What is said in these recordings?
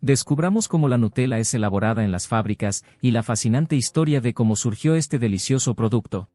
Descubramos cómo la Nutella es elaborada en las fábricas y la fascinante historia de cómo surgió este delicioso producto.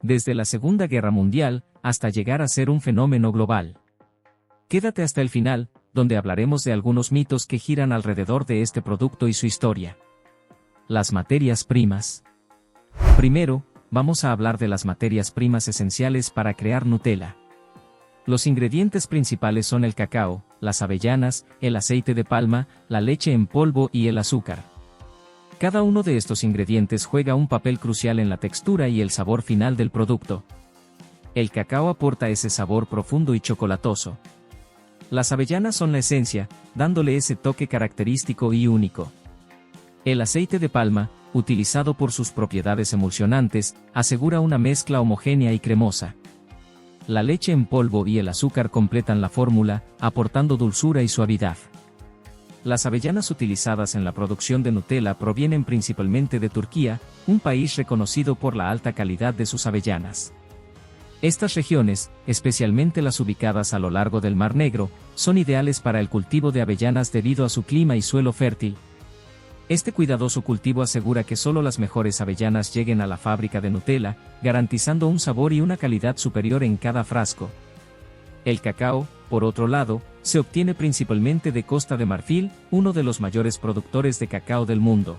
Desde la Segunda Guerra Mundial, hasta llegar a ser un fenómeno global. Quédate hasta el final, donde hablaremos de algunos mitos que giran alrededor de este producto y su historia. Las materias primas. Primero, vamos a hablar de las materias primas esenciales para crear Nutella. Los ingredientes principales son el cacao, las avellanas, el aceite de palma, la leche en polvo y el azúcar. Cada uno de estos ingredientes juega un papel crucial en la textura y el sabor final del producto. El cacao aporta ese sabor profundo y chocolatoso. Las avellanas son la esencia, dándole ese toque característico y único. El aceite de palma, utilizado por sus propiedades emulsionantes, asegura una mezcla homogénea y cremosa. La leche en polvo y el azúcar completan la fórmula, aportando dulzura y suavidad. Las avellanas utilizadas en la producción de Nutella provienen principalmente de Turquía, un país reconocido por la alta calidad de sus avellanas. Estas regiones, especialmente las ubicadas a lo largo del Mar Negro, son ideales para el cultivo de avellanas debido a su clima y suelo fértil. Este cuidadoso cultivo asegura que solo las mejores avellanas lleguen a la fábrica de Nutella, garantizando un sabor y una calidad superior en cada frasco. El cacao, por otro lado, se obtiene principalmente de Costa de Marfil, uno de los mayores productores de cacao del mundo.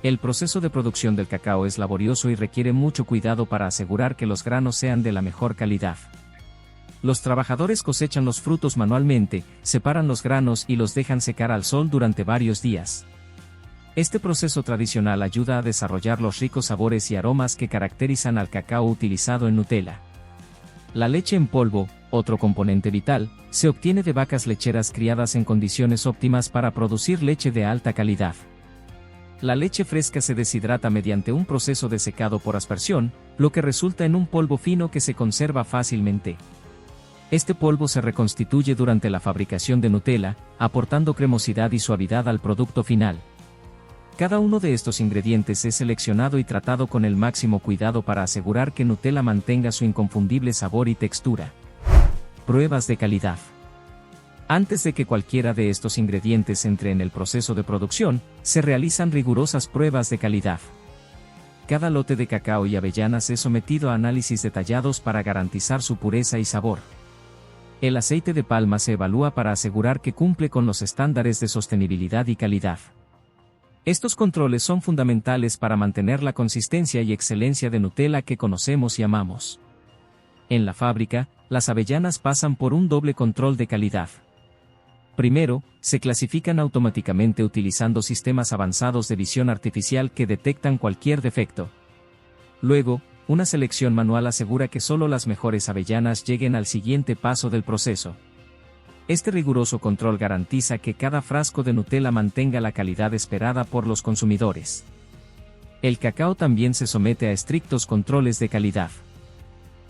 El proceso de producción del cacao es laborioso y requiere mucho cuidado para asegurar que los granos sean de la mejor calidad. Los trabajadores cosechan los frutos manualmente, separan los granos y los dejan secar al sol durante varios días. Este proceso tradicional ayuda a desarrollar los ricos sabores y aromas que caracterizan al cacao utilizado en Nutella. La leche en polvo, otro componente vital, se obtiene de vacas lecheras criadas en condiciones óptimas para producir leche de alta calidad. La leche fresca se deshidrata mediante un proceso de secado por aspersión, lo que resulta en un polvo fino que se conserva fácilmente. Este polvo se reconstituye durante la fabricación de Nutella, aportando cremosidad y suavidad al producto final. Cada uno de estos ingredientes es seleccionado y tratado con el máximo cuidado para asegurar que Nutella mantenga su inconfundible sabor y textura. Pruebas de calidad. Antes de que cualquiera de estos ingredientes entre en el proceso de producción, se realizan rigurosas pruebas de calidad. Cada lote de cacao y avellanas es sometido a análisis detallados para garantizar su pureza y sabor. El aceite de palma se evalúa para asegurar que cumple con los estándares de sostenibilidad y calidad. Estos controles son fundamentales para mantener la consistencia y excelencia de Nutella que conocemos y amamos. En la fábrica, las avellanas pasan por un doble control de calidad. Primero, se clasifican automáticamente utilizando sistemas avanzados de visión artificial que detectan cualquier defecto. Luego, una selección manual asegura que solo las mejores avellanas lleguen al siguiente paso del proceso. Este riguroso control garantiza que cada frasco de Nutella mantenga la calidad esperada por los consumidores. El cacao también se somete a estrictos controles de calidad.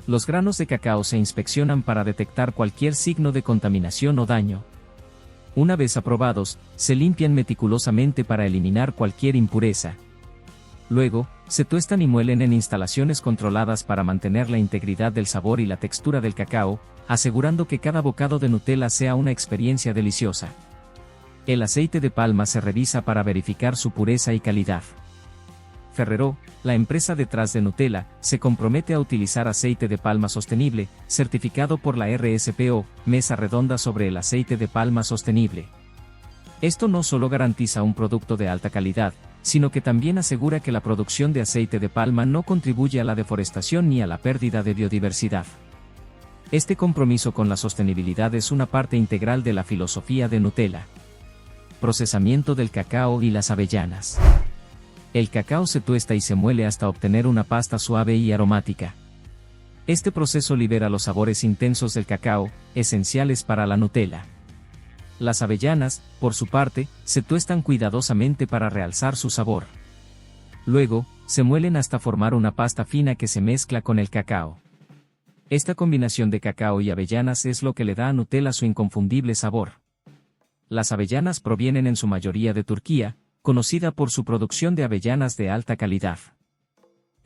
Los granos de cacao se inspeccionan para detectar cualquier signo de contaminación o daño. Una vez aprobados, se limpian meticulosamente para eliminar cualquier impureza. Luego, se tuestan y muelen en instalaciones controladas para mantener la integridad del sabor y la textura del cacao, asegurando que cada bocado de Nutella sea una experiencia deliciosa. El aceite de palma se revisa para verificar su pureza y calidad. Ferrero, la empresa detrás de Nutella, se compromete a utilizar aceite de palma sostenible, certificado por la RSPO, Mesa Redonda sobre el aceite de palma sostenible. Esto no solo garantiza un producto de alta calidad, sino que también asegura que la producción de aceite de palma no contribuye a la deforestación ni a la pérdida de biodiversidad. Este compromiso con la sostenibilidad es una parte integral de la filosofía de Nutella. Procesamiento del cacao y las avellanas. El cacao se tuesta y se muele hasta obtener una pasta suave y aromática. Este proceso libera los sabores intensos del cacao, esenciales para la Nutella. Las avellanas, por su parte, se tuestan cuidadosamente para realzar su sabor. Luego, se muelen hasta formar una pasta fina que se mezcla con el cacao. Esta combinación de cacao y avellanas es lo que le da a Nutella su inconfundible sabor. Las avellanas provienen en su mayoría de Turquía, conocida por su producción de avellanas de alta calidad.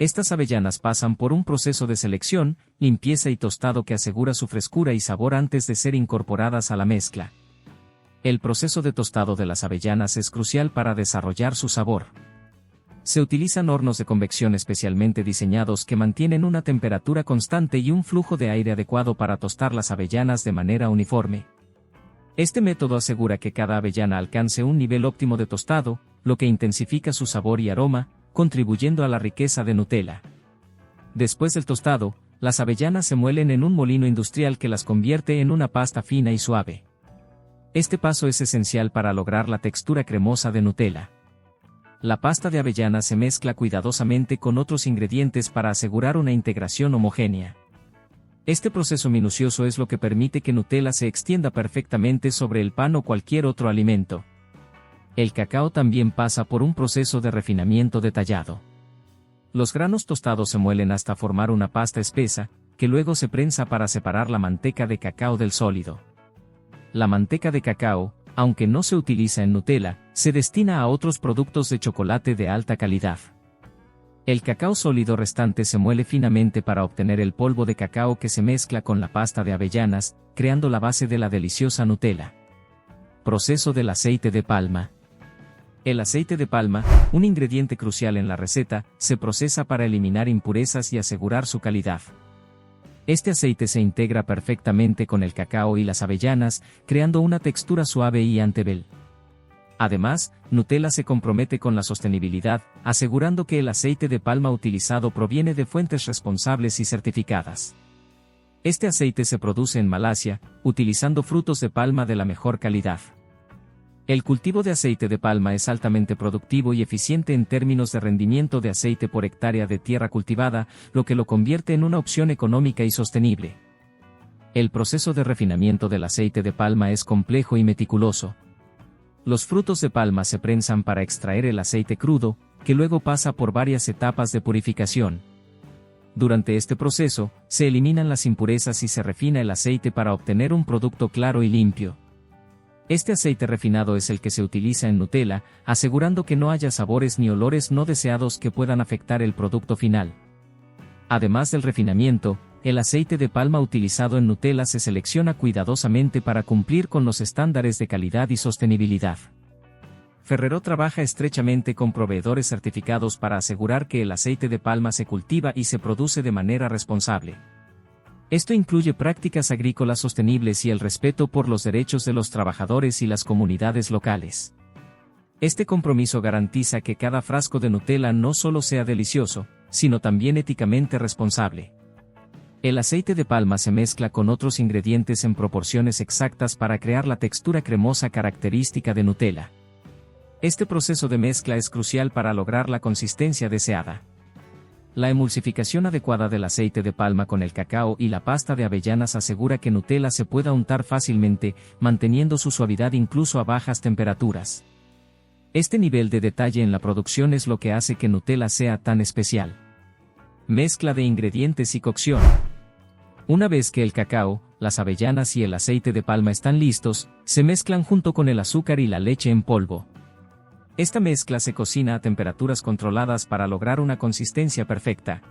Estas avellanas pasan por un proceso de selección, limpieza y tostado que asegura su frescura y sabor antes de ser incorporadas a la mezcla. El proceso de tostado de las avellanas es crucial para desarrollar su sabor. Se utilizan hornos de convección especialmente diseñados que mantienen una temperatura constante y un flujo de aire adecuado para tostar las avellanas de manera uniforme. Este método asegura que cada avellana alcance un nivel óptimo de tostado, lo que intensifica su sabor y aroma, contribuyendo a la riqueza de Nutella. Después del tostado, las avellanas se muelen en un molino industrial que las convierte en una pasta fina y suave. Este paso es esencial para lograr la textura cremosa de Nutella. La pasta de avellana se mezcla cuidadosamente con otros ingredientes para asegurar una integración homogénea. Este proceso minucioso es lo que permite que Nutella se extienda perfectamente sobre el pan o cualquier otro alimento. El cacao también pasa por un proceso de refinamiento detallado. Los granos tostados se muelen hasta formar una pasta espesa, que luego se prensa para separar la manteca de cacao del sólido. La manteca de cacao, aunque no se utiliza en Nutella, se destina a otros productos de chocolate de alta calidad. El cacao sólido restante se muele finamente para obtener el polvo de cacao que se mezcla con la pasta de avellanas, creando la base de la deliciosa Nutella. Proceso del aceite de palma. El aceite de palma, un ingrediente crucial en la receta, se procesa para eliminar impurezas y asegurar su calidad. Este aceite se integra perfectamente con el cacao y las avellanas, creando una textura suave y antebel. Además, Nutella se compromete con la sostenibilidad, asegurando que el aceite de palma utilizado proviene de fuentes responsables y certificadas. Este aceite se produce en Malasia, utilizando frutos de palma de la mejor calidad. El cultivo de aceite de palma es altamente productivo y eficiente en términos de rendimiento de aceite por hectárea de tierra cultivada, lo que lo convierte en una opción económica y sostenible. El proceso de refinamiento del aceite de palma es complejo y meticuloso. Los frutos de palma se prensan para extraer el aceite crudo, que luego pasa por varias etapas de purificación. Durante este proceso, se eliminan las impurezas y se refina el aceite para obtener un producto claro y limpio. Este aceite refinado es el que se utiliza en Nutella, asegurando que no haya sabores ni olores no deseados que puedan afectar el producto final. Además del refinamiento, el aceite de palma utilizado en Nutella se selecciona cuidadosamente para cumplir con los estándares de calidad y sostenibilidad. Ferrero trabaja estrechamente con proveedores certificados para asegurar que el aceite de palma se cultiva y se produce de manera responsable. Esto incluye prácticas agrícolas sostenibles y el respeto por los derechos de los trabajadores y las comunidades locales. Este compromiso garantiza que cada frasco de Nutella no solo sea delicioso, sino también éticamente responsable. El aceite de palma se mezcla con otros ingredientes en proporciones exactas para crear la textura cremosa característica de Nutella. Este proceso de mezcla es crucial para lograr la consistencia deseada. La emulsificación adecuada del aceite de palma con el cacao y la pasta de avellanas asegura que Nutella se pueda untar fácilmente, manteniendo su suavidad incluso a bajas temperaturas. Este nivel de detalle en la producción es lo que hace que Nutella sea tan especial. Mezcla de ingredientes y cocción. Una vez que el cacao, las avellanas y el aceite de palma están listos, se mezclan junto con el azúcar y la leche en polvo. Esta mezcla se cocina a temperaturas controladas para lograr una consistencia perfecta.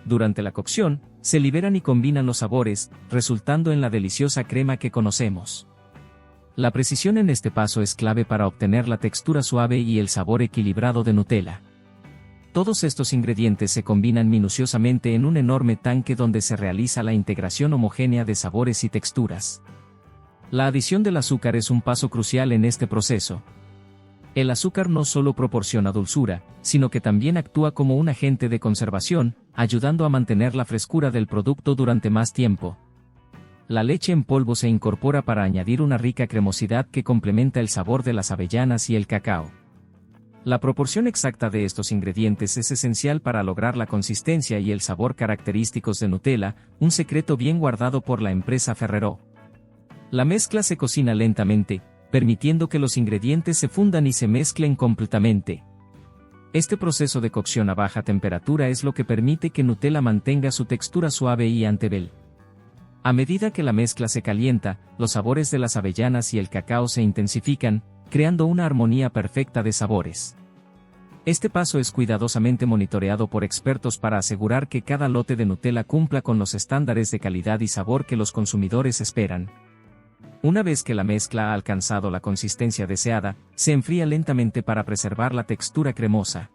Durante la cocción, se liberan y combinan los sabores, resultando en la deliciosa crema que conocemos. La precisión en este paso es clave para obtener la textura suave y el sabor equilibrado de Nutella. Todos estos ingredientes se combinan minuciosamente en un enorme tanque donde se realiza la integración homogénea de sabores y texturas. La adición del azúcar es un paso crucial en este proceso. El azúcar no solo proporciona dulzura, sino que también actúa como un agente de conservación, ayudando a mantener la frescura del producto durante más tiempo. La leche en polvo se incorpora para añadir una rica cremosidad que complementa el sabor de las avellanas y el cacao. La proporción exacta de estos ingredientes es esencial para lograr la consistencia y el sabor característicos de Nutella, un secreto bien guardado por la empresa Ferrero. La mezcla se cocina lentamente, permitiendo que los ingredientes se fundan y se mezclen completamente. Este proceso de cocción a baja temperatura es lo que permite que Nutella mantenga su textura suave y antebel. A medida que la mezcla se calienta, los sabores de las avellanas y el cacao se intensifican, creando una armonía perfecta de sabores. Este paso es cuidadosamente monitoreado por expertos para asegurar que cada lote de Nutella cumpla con los estándares de calidad y sabor que los consumidores esperan. Una vez que la mezcla ha alcanzado la consistencia deseada, se enfría lentamente para preservar la textura cremosa.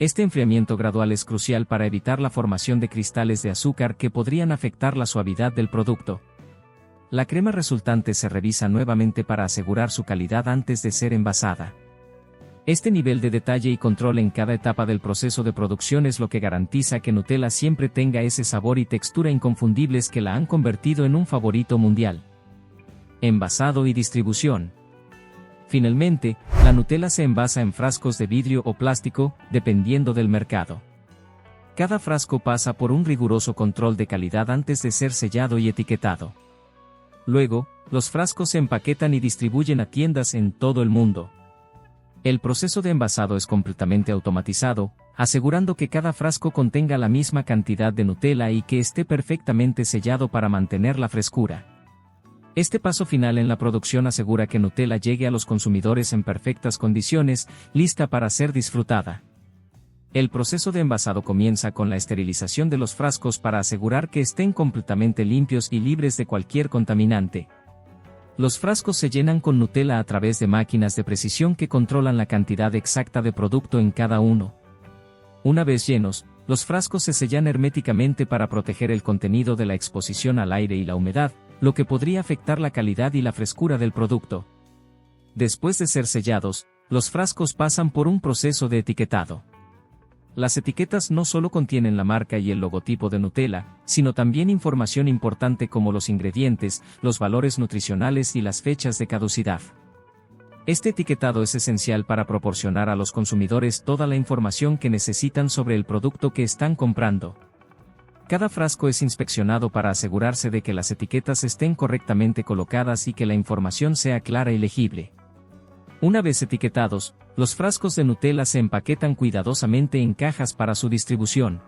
Este enfriamiento gradual es crucial para evitar la formación de cristales de azúcar que podrían afectar la suavidad del producto. La crema resultante se revisa nuevamente para asegurar su calidad antes de ser envasada. Este nivel de detalle y control en cada etapa del proceso de producción es lo que garantiza que Nutella siempre tenga ese sabor y textura inconfundibles que la han convertido en un favorito mundial. Envasado y distribución. Finalmente, la Nutella se envasa en frascos de vidrio o plástico, dependiendo del mercado. Cada frasco pasa por un riguroso control de calidad antes de ser sellado y etiquetado. Luego, los frascos se empaquetan y distribuyen a tiendas en todo el mundo. El proceso de envasado es completamente automatizado, asegurando que cada frasco contenga la misma cantidad de Nutella y que esté perfectamente sellado para mantener la frescura. Este paso final en la producción asegura que Nutella llegue a los consumidores en perfectas condiciones, lista para ser disfrutada. El proceso de envasado comienza con la esterilización de los frascos para asegurar que estén completamente limpios y libres de cualquier contaminante. Los frascos se llenan con Nutella a través de máquinas de precisión que controlan la cantidad exacta de producto en cada uno. Una vez llenos, los frascos se sellan herméticamente para proteger el contenido de la exposición al aire y la humedad, lo que podría afectar la calidad y la frescura del producto. Después de ser sellados, los frascos pasan por un proceso de etiquetado. Las etiquetas no solo contienen la marca y el logotipo de Nutella, sino también información importante como los ingredientes, los valores nutricionales y las fechas de caducidad. Este etiquetado es esencial para proporcionar a los consumidores toda la información que necesitan sobre el producto que están comprando. Cada frasco es inspeccionado para asegurarse de que las etiquetas estén correctamente colocadas y que la información sea clara y legible. Una vez etiquetados, los frascos de Nutella se empaquetan cuidadosamente en cajas para su distribución.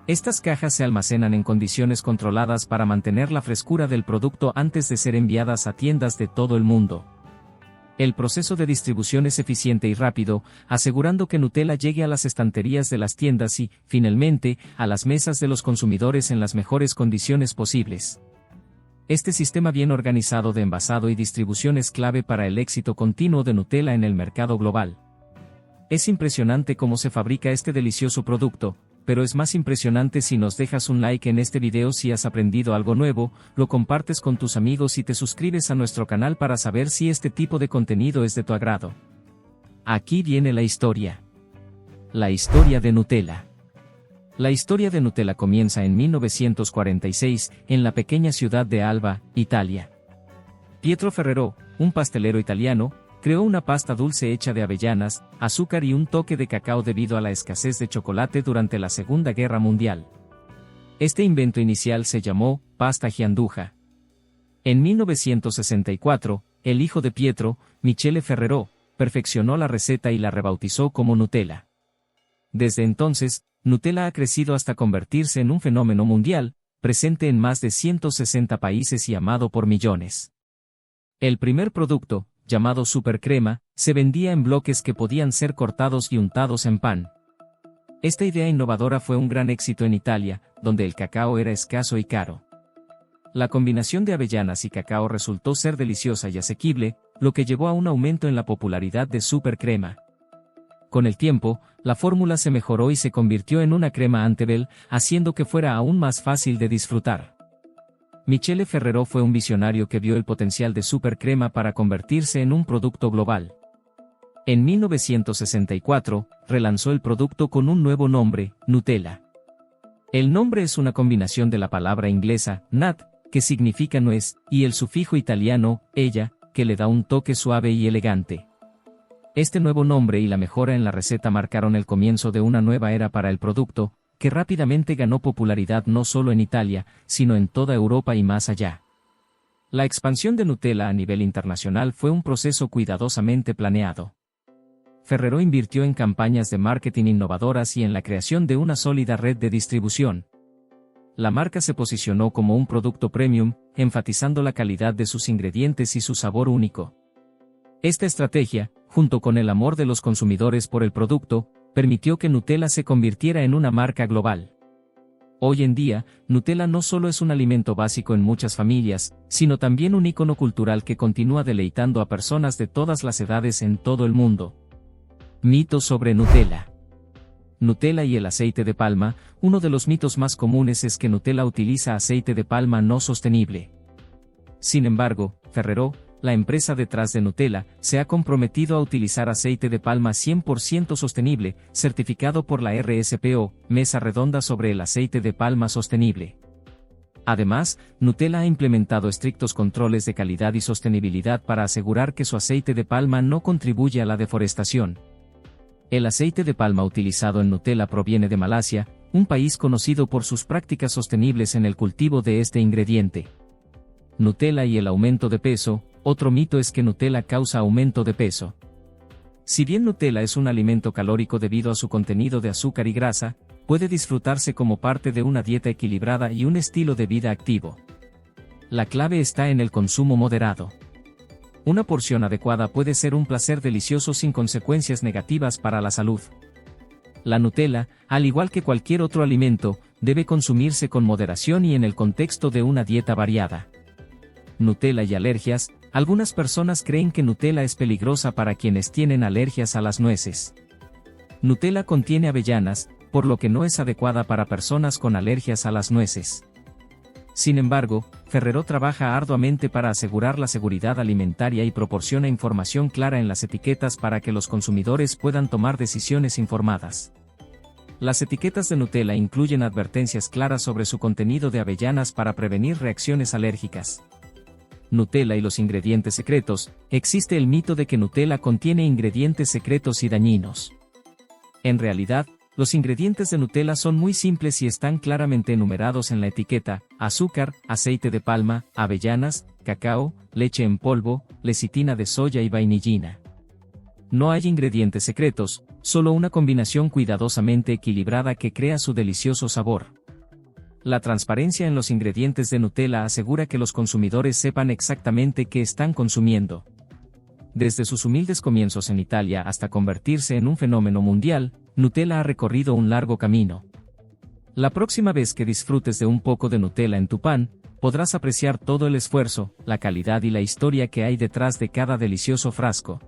Estas cajas se almacenan en condiciones controladas para mantener la frescura del producto antes de ser enviadas a tiendas de todo el mundo. El proceso de distribución es eficiente y rápido, asegurando que Nutella llegue a las estanterías de las tiendas y, finalmente, a las mesas de los consumidores en las mejores condiciones posibles. Este sistema bien organizado de envasado y distribución es clave para el éxito continuo de Nutella en el mercado global. Es impresionante cómo se fabrica este delicioso producto, pero es más impresionante si nos dejas un like en este video si has aprendido algo nuevo, lo compartes con tus amigos y te suscribes a nuestro canal para saber si este tipo de contenido es de tu agrado. Aquí viene la historia. La historia de Nutella. La historia de Nutella comienza en 1946, en la pequeña ciudad de Alba, Italia. Pietro Ferrero, un pastelero italiano, creó una pasta dulce hecha de avellanas, azúcar y un toque de cacao debido a la escasez de chocolate durante la Segunda Guerra Mundial. Este invento inicial se llamó pasta gianduja. En 1964, el hijo de Pietro, Michele Ferrero, perfeccionó la receta y la rebautizó como Nutella. Desde entonces, Nutella ha crecido hasta convertirse en un fenómeno mundial, presente en más de 160 países y amado por millones. El primer producto, llamado supercrema, se vendía en bloques que podían ser cortados y untados en pan. Esta idea innovadora fue un gran éxito en Italia, donde el cacao era escaso y caro. La combinación de avellanas y cacao resultó ser deliciosa y asequible, lo que llevó a un aumento en la popularidad de supercrema. Con el tiempo, la fórmula se mejoró y se convirtió en una crema Antebel, haciendo que fuera aún más fácil de disfrutar. Michele Ferrero fue un visionario que vio el potencial de supercrema para convertirse en un producto global. En 1964, relanzó el producto con un nuevo nombre, Nutella. El nombre es una combinación de la palabra inglesa, nut, que significa nuez, y el sufijo italiano, ella, que le da un toque suave y elegante. Este nuevo nombre y la mejora en la receta marcaron el comienzo de una nueva era para el producto, que rápidamente ganó popularidad no solo en Italia, sino en toda Europa y más allá. La expansión de Nutella a nivel internacional fue un proceso cuidadosamente planeado. Ferrero invirtió en campañas de marketing innovadoras y en la creación de una sólida red de distribución. La marca se posicionó como un producto premium, enfatizando la calidad de sus ingredientes y su sabor único. Esta estrategia, junto con el amor de los consumidores por el producto, permitió que Nutella se convirtiera en una marca global. Hoy en día, Nutella no solo es un alimento básico en muchas familias, sino también un icono cultural que continúa deleitando a personas de todas las edades en todo el mundo. Mitos sobre Nutella. Nutella y el aceite de palma. Uno de los mitos más comunes es que Nutella utiliza aceite de palma no sostenible. Sin embargo, Ferrero, la empresa detrás de Nutella, se ha comprometido a utilizar aceite de palma 100% sostenible, certificado por la RSPO, Mesa Redonda sobre el aceite de palma sostenible. Además, Nutella ha implementado estrictos controles de calidad y sostenibilidad para asegurar que su aceite de palma no contribuye a la deforestación. El aceite de palma utilizado en Nutella proviene de Malasia, un país conocido por sus prácticas sostenibles en el cultivo de este ingrediente. Nutella y el aumento de peso. Otro mito es que Nutella causa aumento de peso. Si bien Nutella es un alimento calórico debido a su contenido de azúcar y grasa, puede disfrutarse como parte de una dieta equilibrada y un estilo de vida activo. La clave está en el consumo moderado. Una porción adecuada puede ser un placer delicioso sin consecuencias negativas para la salud. La Nutella, al igual que cualquier otro alimento, debe consumirse con moderación y en el contexto de una dieta variada. Nutella y alergias. Algunas personas creen que Nutella es peligrosa para quienes tienen alergias a las nueces. Nutella contiene avellanas, por lo que no es adecuada para personas con alergias a las nueces. Sin embargo, Ferrero trabaja arduamente para asegurar la seguridad alimentaria y proporciona información clara en las etiquetas para que los consumidores puedan tomar decisiones informadas. Las etiquetas de Nutella incluyen advertencias claras sobre su contenido de avellanas para prevenir reacciones alérgicas. Nutella y los ingredientes secretos. Existe el mito de que Nutella contiene ingredientes secretos y dañinos. En realidad, los ingredientes de Nutella son muy simples y están claramente enumerados en la etiqueta: azúcar, aceite de palma, avellanas, cacao, leche en polvo, lecitina de soya y vainillina. No hay ingredientes secretos, solo una combinación cuidadosamente equilibrada que crea su delicioso sabor. La transparencia en los ingredientes de Nutella asegura que los consumidores sepan exactamente qué están consumiendo. Desde sus humildes comienzos en Italia hasta convertirse en un fenómeno mundial, Nutella ha recorrido un largo camino. La próxima vez que disfrutes de un poco de Nutella en tu pan, podrás apreciar todo el esfuerzo, la calidad y la historia que hay detrás de cada delicioso frasco.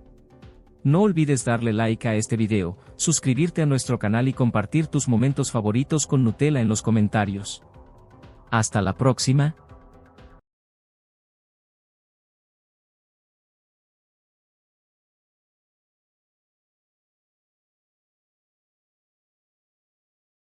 No olvides darle like a este video, suscribirte a nuestro canal y compartir tus momentos favoritos con Nutella en los comentarios. Hasta la próxima.